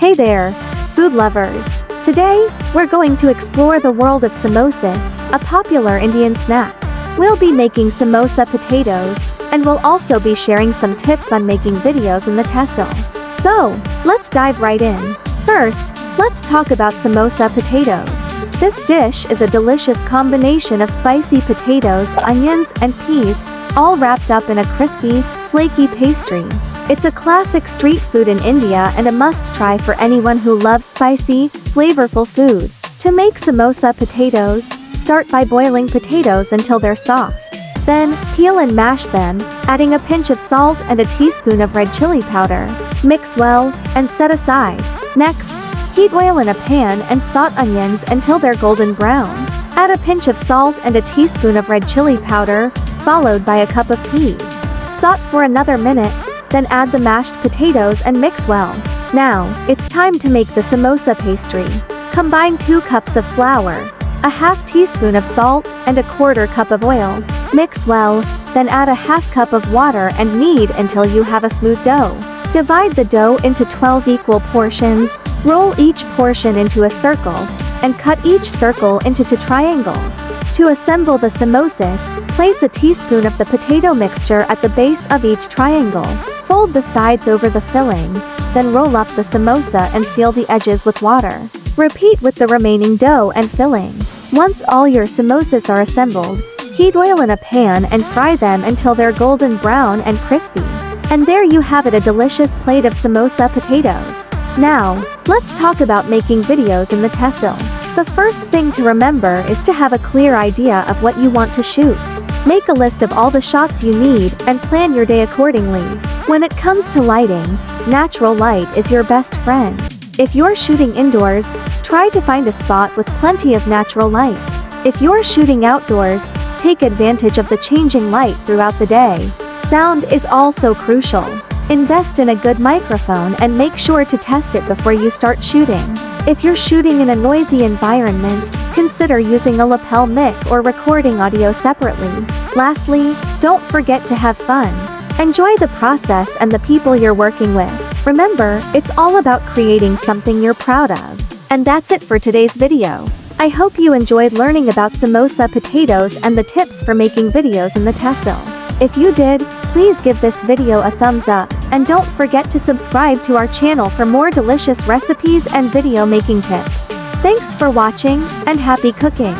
Hey there, food lovers! Today, we're going to explore the world of samosas, a popular Indian snack. We'll be making samosa potatoes, and we'll also be sharing some tips on making videos in the tehsil. So, let's dive right in. First, let's talk about samosa potatoes. This dish is a delicious combination of spicy potatoes, onions, and peas, all wrapped up in a crispy, flaky pastry. It's a classic street food in India and a must-try for anyone who loves spicy, flavorful food. To make samosa potatoes, start by boiling potatoes until they're soft. Then, peel and mash them, adding a pinch of salt and a teaspoon of red chili powder. Mix well, and set aside. Next, heat oil in a pan and saute onions until they're golden brown. Add a pinch of salt and a teaspoon of red chili powder, followed by a cup of peas. Saute for another minute, then add the mashed potatoes and mix well. Now, it's time to make the samosa pastry. Combine 2 cups of flour, a half teaspoon of salt, and a 1/4 cup of oil. Mix well, then add a half cup of water and knead until you have a smooth dough. Divide the dough into 12 equal portions, roll each portion into a circle, and cut each circle into 2 triangles. To assemble the samosas, place a teaspoon of the potato mixture at the base of each triangle. Fold the sides over the filling, then roll up the samosa and seal the edges with water. Repeat with the remaining dough and filling. Once all your samosas are assembled, heat oil in a pan and fry them until they're golden brown and crispy. And there you have it, a delicious plate of samosa potatoes. Now, let's talk about making videos in the tehsil. The first thing to remember is to have a clear idea of what you want to shoot. Make a list of all the shots you need and plan your day accordingly. When it comes to lighting, natural light is your best friend. If you're shooting indoors, try to find a spot with plenty of natural light. If you're shooting outdoors, take advantage of the changing light throughout the day. Sound is also crucial. Invest in a good microphone and make sure to test it before you start shooting. If you're shooting in a noisy environment, consider using a lapel mic or recording audio separately. Lastly, don't forget to have fun. Enjoy the process and the people you're working with. Remember, it's all about creating something you're proud of. And that's it for today's video. I hope you enjoyed learning about samosa potatoes and the tips for making videos in the tehsil. If you did, please give this video a thumbs up, and don't forget to subscribe to our channel for more delicious recipes and video making tips. Thanks for watching, and happy cooking!